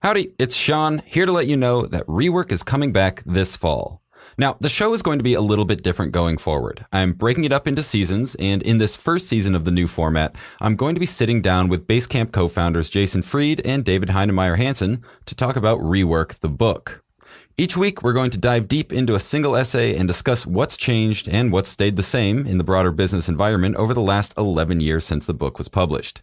Howdy, it's Sean, here to let you know that Rework is coming back this fall. Now, the show is going to be a little bit different going forward. I'm breaking it up into seasons, and in this first season of the new format, I'm going to be sitting down with Basecamp co-founders Jason Fried and David Heinemeier Hansson to talk about Rework, the book. Each week, we're going to dive deep into a single essay and discuss what's changed and what's stayed the same in the broader business environment over the last 11 years since the book was published.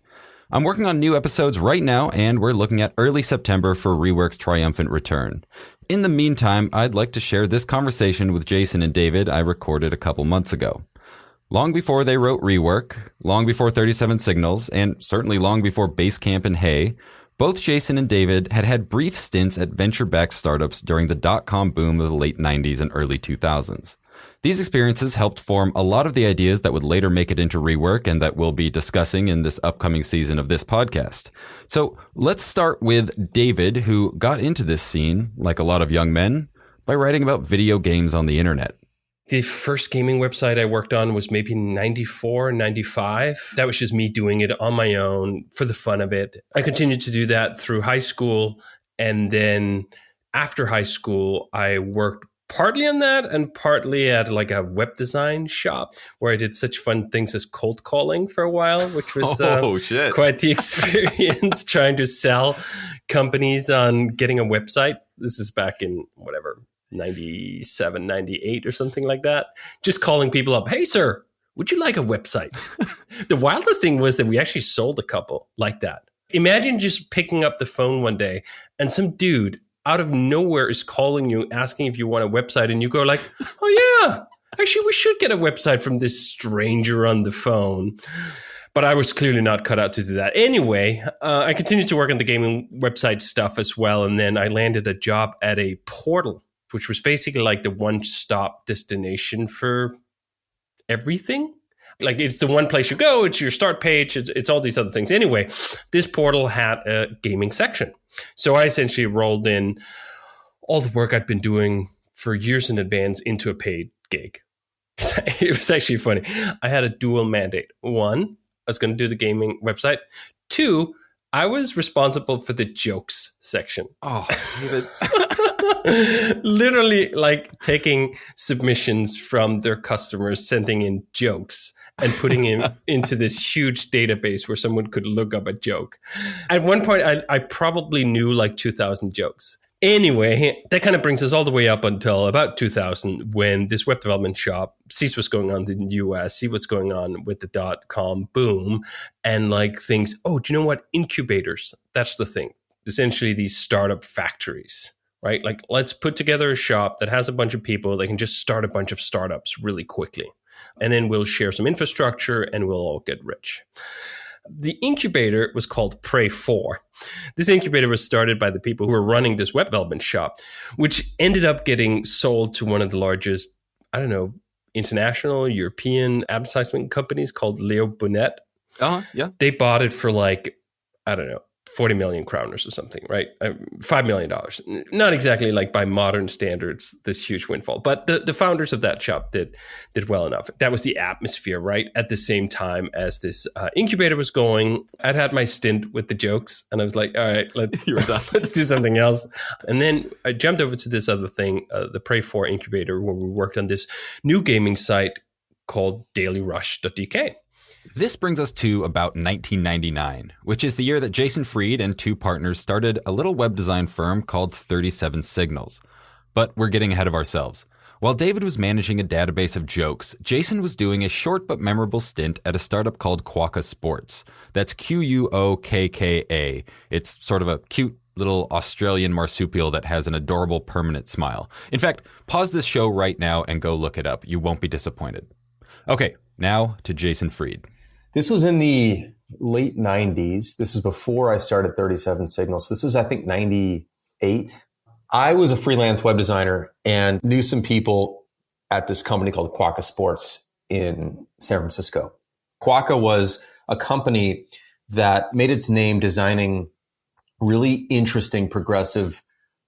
I'm working on new episodes right now, and we're looking at early September for Rework's triumphant return. In the meantime, I'd like to share this conversation with Jason and David I recorded a couple months ago. Long before they wrote Rework, long before 37 Signals, and certainly long before Basecamp and Hey, both Jason and David had brief stints at venture-backed startups during the dot-com boom of the late 90s and early 2000s. These experiences helped form a lot of the ideas that would later make it into Rework and that we'll be discussing in this upcoming season of this podcast. So let's start with David, who got into this scene, like a lot of young men, by writing about video games on the internet. The first gaming website I worked on was maybe 94, 95. That was just me doing it on my own for the fun of it. I continued to do that through high school. And then after high school, I worked partly on that and partly at like a web design shop where I did such fun things as cold calling for a while, which was quite the experience trying to sell companies on getting a website. This is back in 97, 98 or something like that. Just calling people up. Hey, sir, would you like a website? The wildest thing was that we actually sold a couple like that. Imagine just picking up the phone one day and some dude out of nowhere is calling you, asking if you want a website. And you go like, oh yeah, actually we should get a website from this stranger on the phone. But I was clearly not cut out to do that. Anyway, I continued to work on the gaming website stuff as well. And then I landed a job at a portal, which was basically like the one-stop destination for everything. Like it's the one place you go, it's your start page, it's all these other things. Anyway, this portal had a gaming section. So I essentially rolled in all the work I'd been doing for years in advance into a paid gig. It was actually funny. I had a dual mandate. One, I was going to do the gaming website. Two, I was responsible for the jokes section. Oh, David. Literally like taking submissions from their customers, sending in jokes and putting it into this huge database where someone could look up a joke. At one point, I probably knew like 2,000 jokes. Anyway, that kind of brings us all the way up until about 2000 when this web development shop sees what's going on in the US, see what's going on with the dot-com boom and like thinks, oh, do you know what? Incubators, that's the thing. Essentially these startup factories. Right? Like, let's put together a shop that has a bunch of people that can just start a bunch of startups really quickly. And then we'll share some infrastructure and we'll all get rich. The incubator was called Pray 4. This incubator was started by the people who were running this web development shop, which ended up getting sold to one of the largest, international European advertisement companies called Leo Burnett. Yeah. They bought it for 40 million krooners or something, right? $5 million. Not exactly like by modern standards, this huge windfall. But the founders of that shop did well enough. That was the atmosphere, right? At the same time as this incubator was going, I'd had my stint with the jokes and I was like, all right, let's do something else. And then I jumped over to this other thing, the Pray 4 incubator, where we worked on this new gaming site called dailyrush.dk. This brings us to about 1999, which is the year that Jason Fried and two partners started a little web design firm called 37 Signals. But we're getting ahead of ourselves. While David was managing a database of jokes, Jason was doing a short but memorable stint at a startup called Quokka Sports. That's Quokka. It's sort of a cute little Australian marsupial that has an adorable permanent smile. In fact, pause this show right now and go look it up. You won't be disappointed. Okay, now to Jason Fried. This was in the late 90s. This is before I started 37 Signals. This was, I think, 98. I was a freelance web designer and knew some people at this company called Quokka Sports in San Francisco. Quokka was a company that made its name designing really interesting, progressive,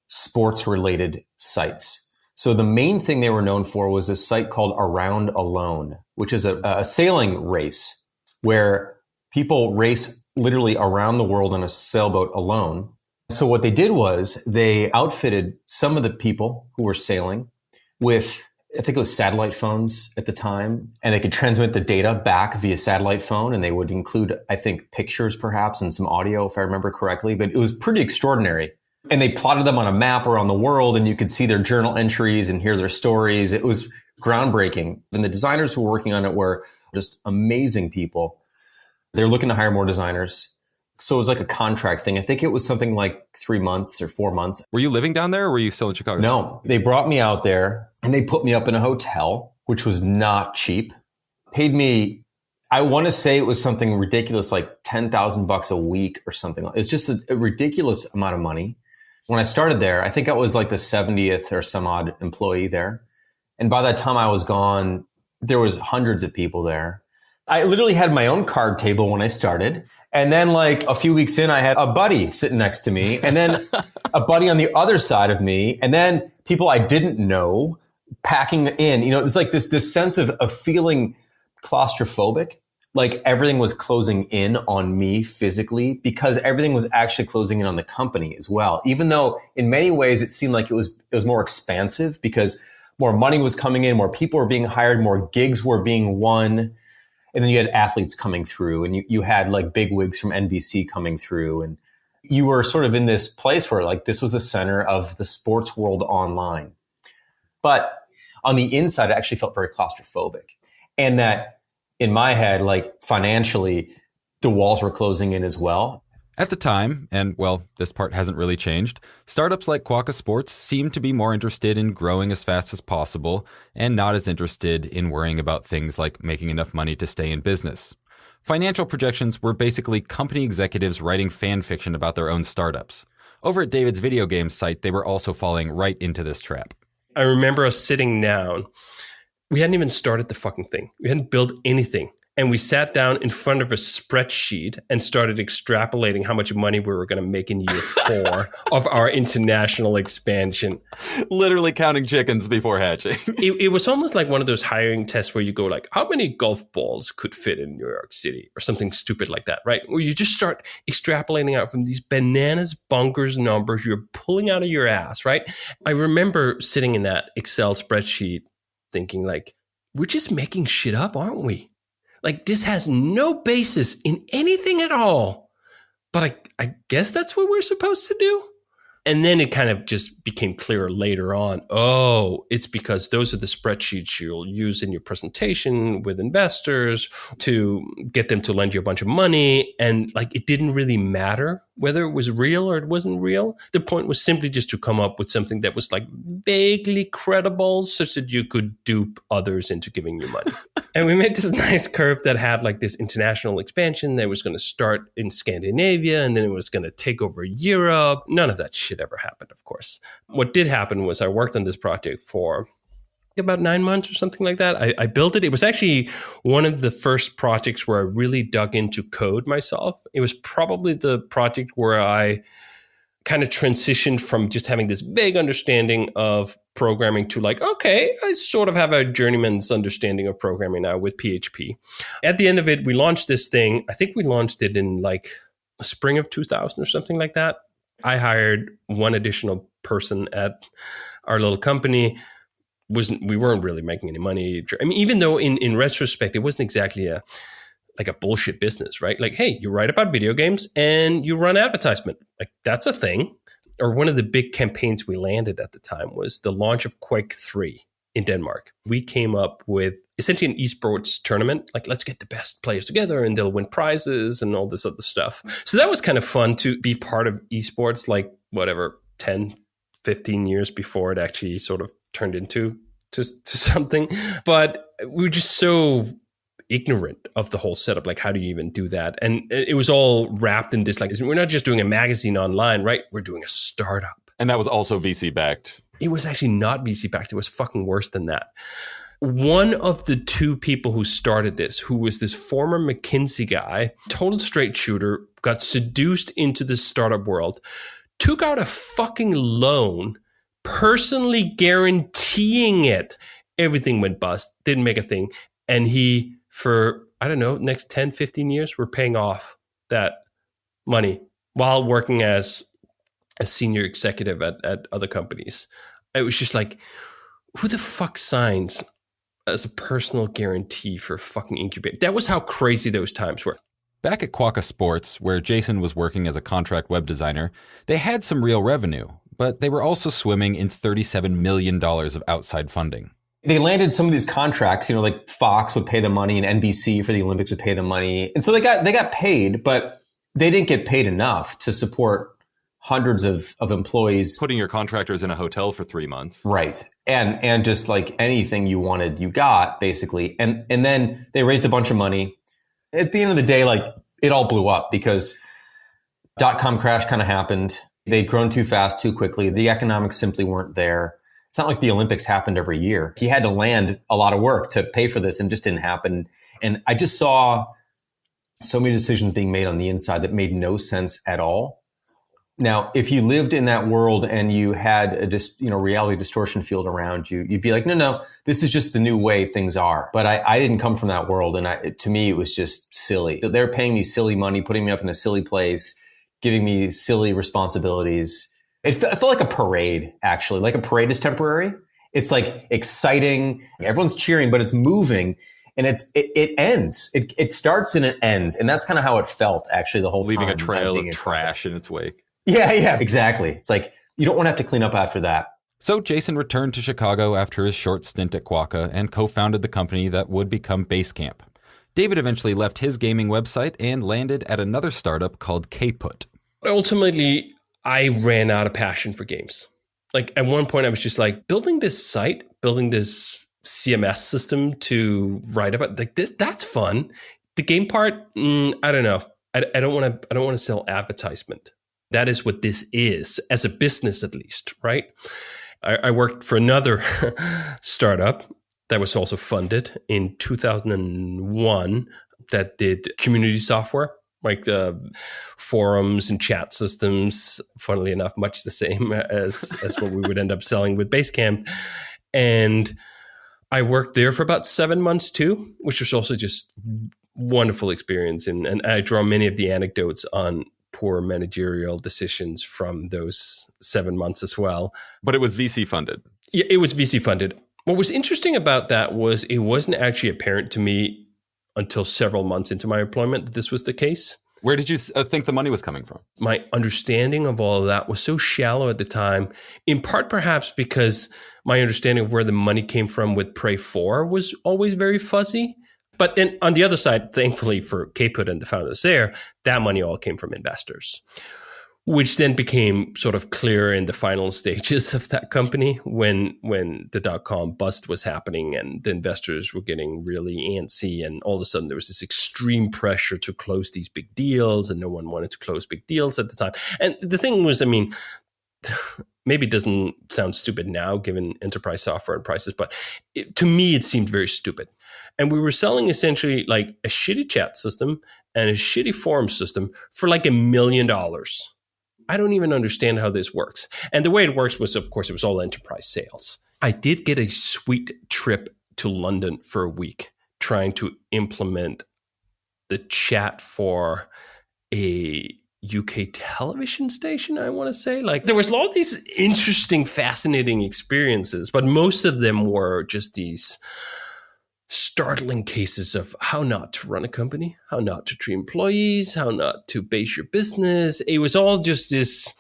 sports-related sites. So the main thing they were known for was a site called Around Alone, which is a sailing race where people race literally around the world on a sailboat alone. So what they did was they outfitted some of the people who were sailing with, I think it was satellite phones at the time, and they could transmit the data back via satellite phone, and they would include, I think, pictures perhaps and some audio, if I remember correctly, but it was pretty extraordinary. And they plotted them on a map around the world, and you could see their journal entries and hear their stories. It was groundbreaking. And the designers who were working on it were just amazing people. They were looking to hire more designers. So it was like a contract thing. I think it was something like 3 months or 4 months. Were you living down there or were you still in Chicago? No, they brought me out there and they put me up in a hotel, which was not cheap. Paid me, I want to say it was something ridiculous, like $10,000 a week or something. It's just a ridiculous amount of money. When I started there, I think I was like the 70th or some odd employee there. And by that time I was gone, there was hundreds of people there. I literally had my own card table when I started. And then like a few weeks in, I had a buddy sitting next to me and then a buddy on the other side of me. And then people I didn't know packing in, it's like this sense of feeling claustrophobic. Like everything was closing in on me physically because everything was actually closing in on the company as well. Even though in many ways it seemed like it was more expansive because more money was coming in, more people were being hired, more gigs were being won. And then you had athletes coming through and you had like big wigs from NBC coming through. And you were sort of in this place where like this was the center of the sports world online. But on the inside, it actually felt very claustrophobic. And that in my head, like financially, the walls were closing in as well. At the time, and well, this part hasn't really changed, startups like Quokka Sports seemed to be more interested in growing as fast as possible and not as interested in worrying about things like making enough money to stay in business. Financial projections were basically company executives writing fan fiction about their own startups. Over at David's video game site, they were also falling right into this trap. I remember us sitting down. We hadn't even started the fucking thing. We hadn't built anything. And we sat down in front of a spreadsheet and started extrapolating how much money we were going to make in year 4 of our international expansion. Literally counting chickens before hatching. It was almost like one of those hiring tests where you go like, how many golf balls could fit in New York City or something stupid like that, right? Where you just start extrapolating out from these bananas bonkers numbers you're pulling out of your ass, right? I remember sitting in that Excel spreadsheet thinking like, we're just making shit up, aren't we? Like this has no basis in anything at all, but I guess that's what we're supposed to do. And then it kind of just became clearer later on. Oh, it's because those are the spreadsheets you'll use in your presentation with investors to get them to lend you a bunch of money. And like, it didn't really matter whether it was real or it wasn't real. The point was simply just to come up with something that was like vaguely credible such that you could dupe others into giving you money. And we made this nice curve that had like this international expansion that was going to start in Scandinavia and then it was going to take over Europe. None of that shit ever happened, of course. What did happen was I worked on this project for about 9 months or something like that. I built it. It was actually one of the first projects where I really dug into code myself. It was probably the project where I kind of transitioned from just having this vague understanding of programming to like, okay, I sort of have a journeyman's understanding of programming now with PHP. At the end of it, we launched this thing. I think we launched it in like spring of 2000 or something like that. I hired one additional person at our little company. We weren't really making any money. I mean, even though in retrospect, it wasn't exactly a bullshit business, right? Like, hey, you write about video games and you run advertisement. Like that's a thing. Or one of the big campaigns we landed at the time was the launch of Quake 3 in Denmark. We came up with essentially an esports tournament. Like, let's get the best players together and they'll win prizes and all this other stuff. So that was kind of fun to be part of esports, like whatever, 10, 15 years before it actually sort of turned into to something. But we were just so ignorant of the whole setup. Like, how do you even do that? And it was all wrapped in this, like, we're not just doing a magazine online, right? We're doing a startup. And that was also VC backed. It was actually not VC backed. It was fucking worse than that. One of the two people who started this, who was this former McKinsey guy, total straight shooter, got seduced into the startup world, took out a fucking loan, personally guaranteeing it. Everything went bust, didn't make a thing. And he, for, I don't know, next 10, 15 years, we're paying off that money while working as a senior executive at other companies. It was just like, who the fuck signs as a personal guarantee for a fucking incubator? That was how crazy those times were. Back at Quokka Sports, where Jason was working as a contract web designer, they had some real revenue, but they were also swimming in $37 million of outside funding. They landed some of these contracts, like Fox would pay the money and NBC for the Olympics would pay the money. And so they got paid, but they didn't get paid enough to support hundreds of employees. Putting your contractors in a hotel for 3 months. Right. And just like anything you wanted, you got basically. And then they raised a bunch of money. At the end of the day, like it all blew up because .com crash kind of happened. They'd grown too fast, too quickly. The economics simply weren't there. It's not like the Olympics happened every year. He had to land a lot of work to pay for this and it just didn't happen. And I just saw so many decisions being made on the inside that made no sense at all. Now, if you lived in that world and you had a reality distortion field around you, you'd be like, no, this is just the new way things are. But I didn't come from that world. And to me, it was just silly. So they're paying me silly money, putting me up in a silly place, giving me silly responsibilities. It felt like a parade, actually. Like a parade is temporary. It's like exciting. Everyone's cheering, but it's moving. And it ends. It starts and it ends. And that's kind of how it felt, actually, the whole time. Leaving a trail of trash in its wake. Yeah, exactly. It's like, you don't want to have to clean up after that. So Jason returned to Chicago after his short stint at Quokka and co-founded the company that would become Basecamp. David eventually left his gaming website and landed at another startup called Kput. Ultimately, I ran out of passion for games. Like at one point I was just like, building this site, building this CMS system to write about like this, that's fun. The game part, I don't know. I don't want to sell advertisement. That is what this is, as a business at least, right? I worked for another startup that was also funded in 2001 that did community software, like the forums and chat systems, funnily enough, much the same as what we would end up selling with Basecamp. And I worked there for about 7 months too, which was also just wonderful experience. And I draw many of the anecdotes on poor managerial decisions from those 7 months as well. But it was VC funded. Yeah, it was VC funded. What was interesting about that was it wasn't actually apparent to me until several months into my employment that this was the case. Where did you think the money was coming from? My understanding of all of that was so shallow at the time, in part perhaps because my understanding of where the money came from with Prey 4 was always very fuzzy. But then on the other side, thankfully for Kput and the founders there, that money all came from investors, which then became sort of clear in the final stages of that company when the .com bust was happening and the investors were getting really antsy. And all of a sudden there was this extreme pressure to close these big deals and no one wanted to close big deals at the time. And the thing was, I mean, maybe it doesn't sound stupid now given enterprise software and prices, but to me, it seemed very stupid. And we were selling essentially like a shitty chat system and a shitty forum system for like $1 million. I don't even understand how this works. And the way it works was, of course, it was all enterprise sales. I did get a sweet trip to London for a week trying to implement the chat for a UK television station, I want to say. Like there was a lot of these interesting, fascinating experiences, but most of them were just these startling cases of how not to run a company, how not to treat employees, how not to base your business. It was all just this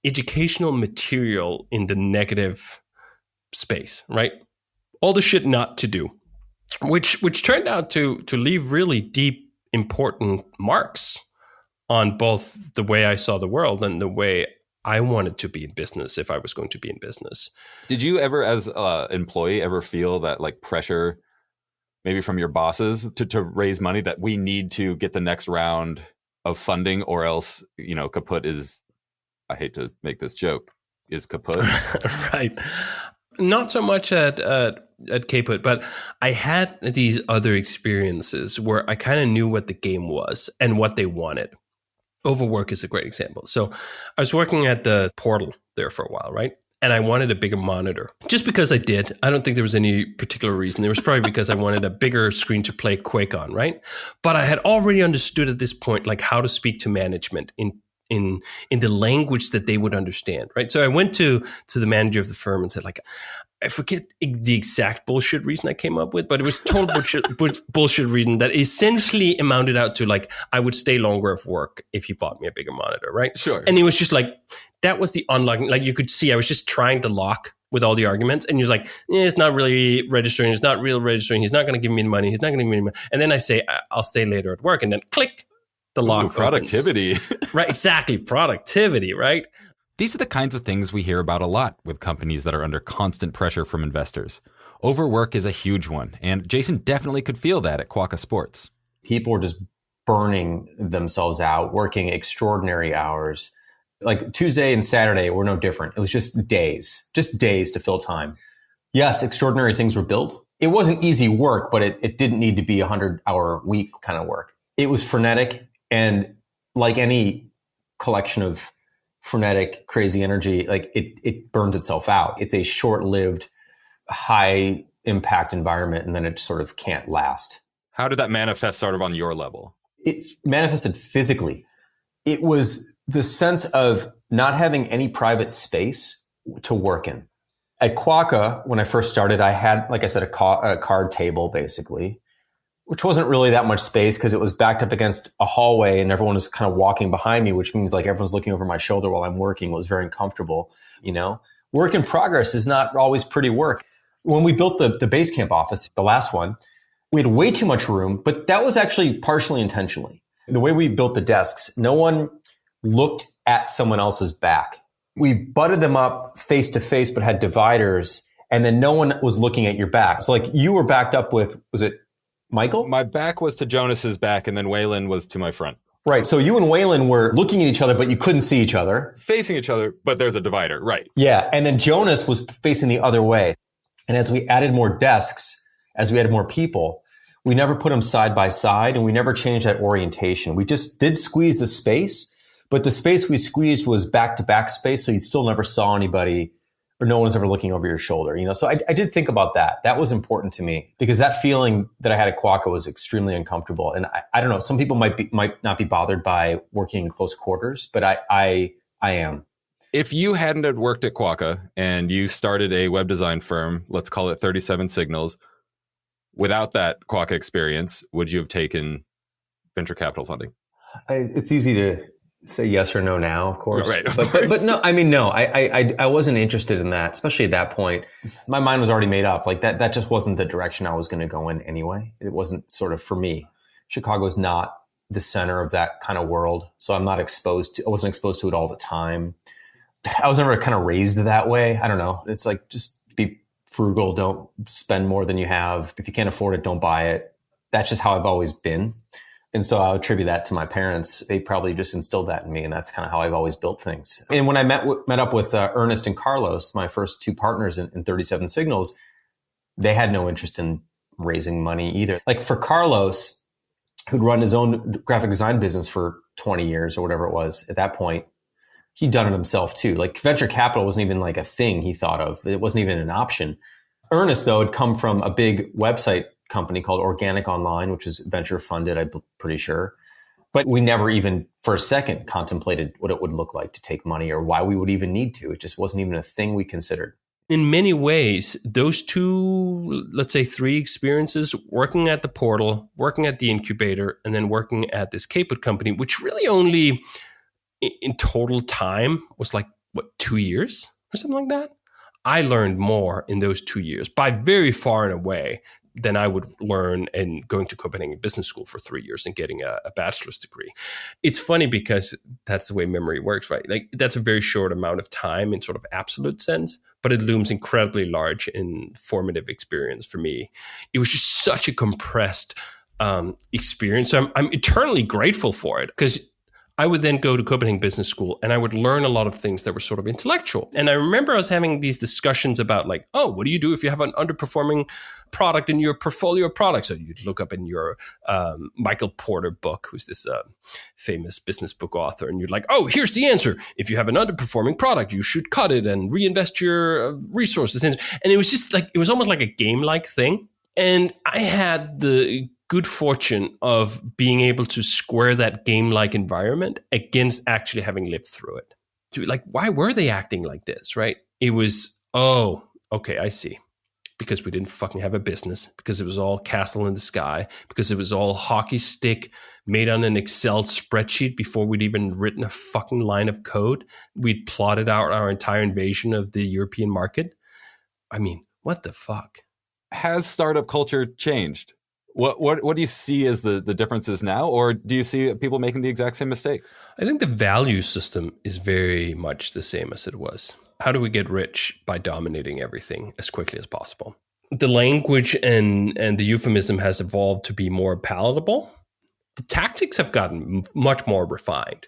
educational material in the negative space, right? All the shit not to do, which turned out to leave really deep, important marks on both the way I saw the world and the way I wanted to be in business if I was going to be in business. Did you ever, as an employee, ever feel that like pressure maybe from your bosses to raise money that we need to get the next round of funding or else, kaput is, I hate to make this joke, is kaput? Right. Not so much at Kput, but I had these other experiences where I kind of knew what the game was and what they wanted. Overwork is a great example. So I was working at the portal there for a while, right? And I wanted a bigger monitor just because I did. I don't think there was any particular reason. There was probably because I wanted a bigger screen to play Quake on, right? But I had already understood at this point, like how to speak to management in in the language that they would understand, right? So I went to the manager of the firm and said, like, I forget the exact bullshit reason I came up with, but it was total bullshit reason that essentially amounted out to, like, I would stay longer of work if he bought me a bigger monitor, right? Sure. And it was just like, that was the unlocking. Like, you could see I was just trying to lock with all the arguments, and you're like, it's not really registering. It's not real registering. He's not going to give me the money. He's not going to give me the money. And then I say, I'll stay later at work, and then click, the lock. Ooh, productivity. Right, exactly. Productivity, right? These are the kinds of things we hear about a lot with companies that are under constant pressure from investors. Overwork is a huge one, and Jason definitely could feel that at Quokka Sports. People were just burning themselves out, working extraordinary hours. Like Tuesday and Saturday were no different. It was just days to fill time. Yes, extraordinary things were built. It wasn't easy work, but it didn't need to be 100-hour week kind of work. It was frenetic, and like any collection of frenetic, crazy energy, like it burned itself out. It's a short-lived, high impact environment, and then it sort of can't last. How did that manifest sort of on your level? It manifested physically. It was the sense of not having any private space to work in. At Quokka, when I first started, I had, like I said, a card table basically, which wasn't really that much space because it was backed up against a hallway and everyone was kind of walking behind me, which means like everyone's looking over my shoulder while I'm working. It was very uncomfortable, you know. Work in progress is not always pretty work. When we built the Basecamp office, the last one, we had way too much room, but that was actually partially intentionally. The way we built the desks, no one looked at someone else's back. We butted them up face to face, but had dividers, and then no one was looking at your back. So like you were backed up with, was it Michael? My back was to Jonas's back, and then Waylon was to my front. Right. So you and Waylon were looking at each other, but you couldn't see each other. Facing each other, but there's a divider. Right. Yeah. And then Jonas was facing the other way. And as we added more desks, as we added more people, we never put them side by side, and we never changed that orientation. We just did squeeze the space, but the space we squeezed was back to back space. So you still never saw anybody, or no one's ever looking over your shoulder, you know? So I did think about that. That was important to me because that feeling that I had at Quokka was extremely uncomfortable. And I don't know, some people might not be bothered by working in close quarters, but I am. If you hadn't had worked at Quokka and you started a web design firm, let's call it 37 Signals, without that Quokka experience, would you have taken venture capital funding? It's easy to say yes or no now, of course. Right, but no, I mean, no, I wasn't interested in that, especially at that point. My mind was already made up. Like that just wasn't the direction I was going to go in anyway. It wasn't sort of for me. Chicago is not the center of that kind of world. So I wasn't exposed to it all the time. I was never kind of raised that way. I don't know. It's like, just be frugal. Don't spend more than you have. If you can't afford it, don't buy it. That's just how I've always been. And so I'll attribute that to my parents. They probably just instilled that in me. And that's kind of how I've always built things. And when I met up with Ernest and Carlos, my first two partners in 37 Signals, they had no interest in raising money either. Like for Carlos, who'd run his own graphic design business for 20 years or whatever it was at that point, he'd done it himself too. Like venture capital wasn't even like a thing he thought of. It wasn't even an option. Ernest, though, had come from a big website company called Organic Online, which is venture funded, I'm pretty sure. But we never even for a second contemplated what it would look like to take money or why we would even need to. It just wasn't even a thing we considered. In many ways, those two, let's say 3 experiences, working at the portal, working at the incubator, and then working at this Caput company, which really only in total time was like, 2 years or something like that? I learned more in those 2 years by very far and away than I would learn in going to Copenhagen Business School for 3 years and getting a bachelor's degree. It's funny because that's the way memory works, right? Like that's a very short amount of time in sort of absolute sense, but it looms incredibly large in formative experience for me. It was just such a compressed experience. So I'm eternally grateful for it because I would then go to Copenhagen Business School and I would learn a lot of things that were sort of intellectual. And I remember I was having these discussions about like, oh, what do you do if you have an underperforming product in your portfolio of products? So you'd look up in your Michael Porter book, who's this famous business book author. And you're like, oh, here's the answer. If you have an underperforming product, you should cut it and reinvest your resources. And it was just like, it was almost like a game-like thing. And I had the good fortune of being able to square that game-like environment against actually having lived through it. Like, why were they acting like this, right? It was, oh, okay, I see. Because we didn't fucking have a business, because it was all castle in the sky, because it was all hockey stick made on an Excel spreadsheet before we'd even written a fucking line of code. We'd plotted out our entire invasion of the European market. I mean, what the fuck? Has startup culture changed? What do you see as the differences now? Or do you see people making the exact same mistakes? I think the value system is very much the same as it was. How do we get rich? By dominating everything as quickly as possible. The language and the euphemism has evolved to be more palatable. The tactics have gotten much more refined.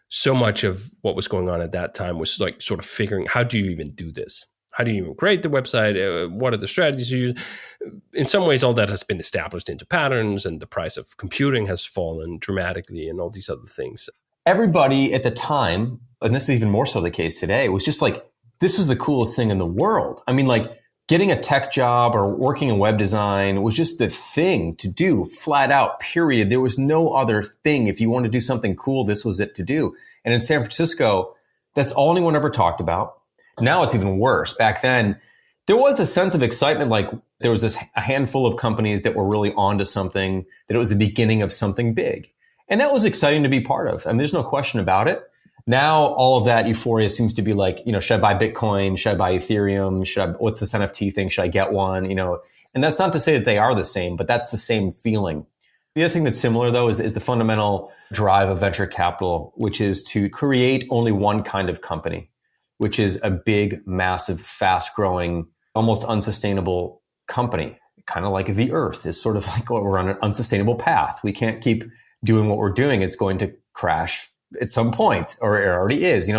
So much of what was going on at that time was like sort of figuring, how do you even do this? How do you even create the website? What are the strategies you use? In some ways, all that has been established into patterns, and the price of computing has fallen dramatically and all these other things. Everybody at the time, and this is even more so the case today, was just like, this was the coolest thing in the world. I mean, like getting a tech job or working in web design was just the thing to do, flat out, period. There was no other thing. If you want to do something cool, this was it to do. And in San Francisco, that's all anyone ever talked about. Now it's even worse. Back then, there was a sense of excitement, like there was a handful of companies that were really onto something, that it was the beginning of something big. And that was exciting to be part of. I mean, there's no question about it. Now, all of that euphoria seems to be like, should I buy Bitcoin? Should I buy Ethereum? What's this NFT thing? Should I get one? And that's not to say that they are the same, but that's the same feeling. The other thing that's similar, though, is the fundamental drive of venture capital, which is to create only one kind of company, which is a big, massive, fast-growing, almost unsustainable company. Kind of like the Earth is sort of like we're on an unsustainable path. We can't keep doing what we're doing. It's going to crash at some point, or it already is.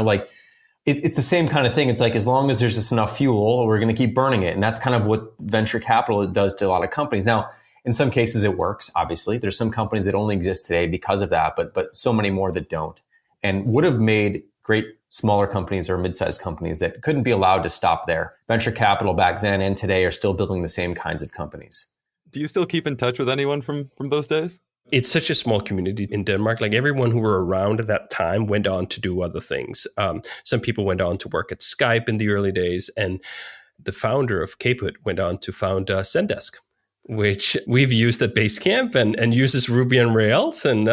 It's the same kind of thing. It's like, as long as there's just enough fuel, we're going to keep burning it. And that's kind of what venture capital does to a lot of companies. Now, in some cases, it works, obviously. There's some companies that only exist today because of that, but so many more that don't, and would have made great smaller companies or mid-sized companies that couldn't be allowed to stop there. Venture capital back then and today are still building the same kinds of companies. Do you still keep in touch with anyone from those days? It's such a small community in Denmark. Like, everyone who were around at that time went on to do other things. Some people went on to work at Skype in the early days, and the founder of Caput went on to found Zendesk, which we've used at Basecamp and uses Ruby on Rails. And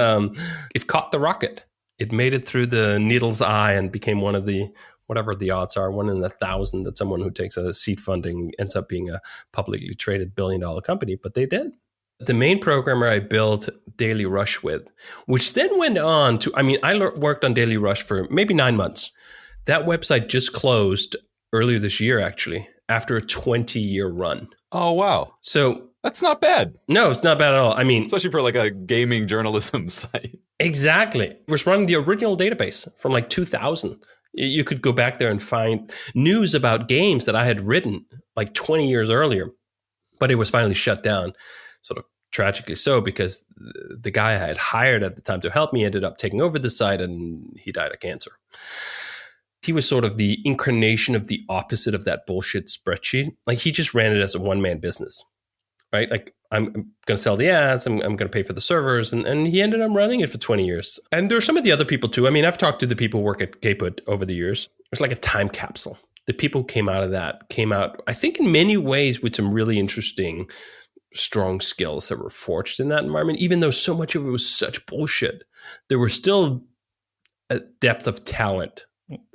it caught the rocket. It made it through the needle's eye and became one of the, whatever the odds are, 1 in 1,000 that someone who takes a seed funding ends up being a publicly traded billion-dollar company. But they did. The main programmer I built Daily Rush with, which then went on to, I worked on Daily Rush for maybe 9 months. That website just closed earlier this year, actually, after a 20-year run. Oh, wow. So that's not bad. No, it's not bad at all. Especially for like a gaming journalism site. Exactly. It was running the original database from like 2000. You could go back there and find news about games that I had written like 20 years earlier, but it was finally shut down, sort of tragically so, because the guy I had hired at the time to help me ended up taking over the site, and he died of cancer. He was sort of the incarnation of the opposite of that bullshit spreadsheet. Like, he just ran it as a one-man business, right? Like, I'm going to sell the ads, I'm going to pay for the servers, and he ended up running it for 20 years. And there's some of the other people too. I've talked to the people who work at Caput over the years. It's like a time capsule. The people who came out of that came out, I think, in many ways with some really interesting, strong skills that were forged in that environment. Even though so much of it was such bullshit, there was still a depth of talent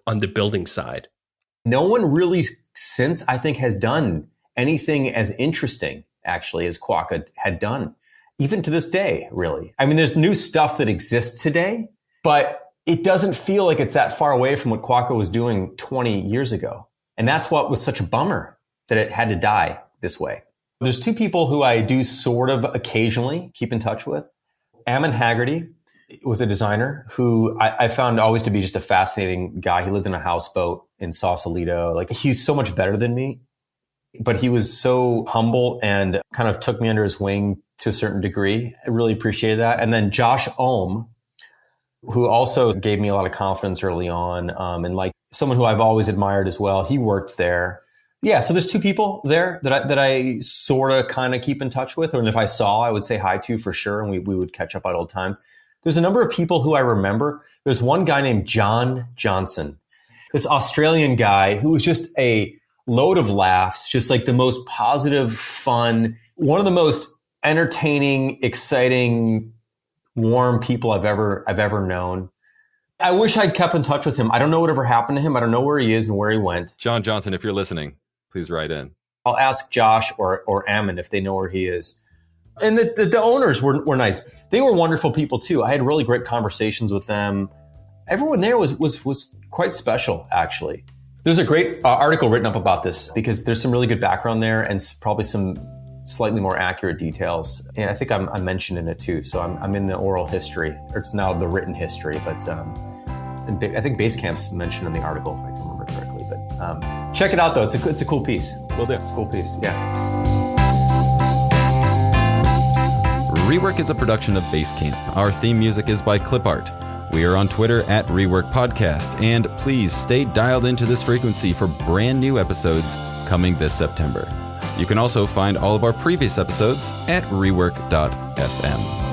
on the building side. No one really since, I think, has done anything as interesting, actually, as Quokka had done, even to this day, really. There's new stuff that exists today, but it doesn't feel like it's that far away from what Quokka was doing 20 years ago. And that's what was such a bummer, that it had to die this way. There's 2 people who I do sort of occasionally keep in touch with. Ammon Haggerty was a designer who I found always to be just a fascinating guy. He lived in a houseboat in Sausalito. Like, he's so much better than me, but he was so humble and kind of took me under his wing to a certain degree. I really appreciated that. And then Josh Ohm, who also gave me a lot of confidence early on, and like someone who I've always admired as well. He worked there. Yeah, so there's two people there that I sort of kind of keep in touch with, and if I saw, I would say hi to for sure, and we would catch up at old times. There's a number of people who I remember. There's one guy named John Johnson, this Australian guy who was just a load of laughs, just like the most positive, fun, one of the most entertaining, exciting, warm people I've ever known. I wish I'd kept in touch with him. I don't know whatever happened to him. I don't know where he is and where he went. John Johnson, if you're listening, please write in. I'll ask Josh or Ammon if they know where he is. And the owners were nice. They were wonderful people too. I had really great conversations with them. Everyone there was quite special, actually. There's a great article written up about this because there's some really good background there and probably some slightly more accurate details. And I think I'm mentioned in it too. So I'm in the oral history, or it's now the written history. But I think Basecamp's mentioned in the article, if I can remember correctly. But check it out, though. It's a cool piece. Will do. It's a cool piece. Yeah. Rework is a production of Basecamp. Our theme music is by Clipart. We are on Twitter at Rework Podcast, and please stay dialed into this frequency for brand new episodes coming this September. You can also find all of our previous episodes at rework.fm.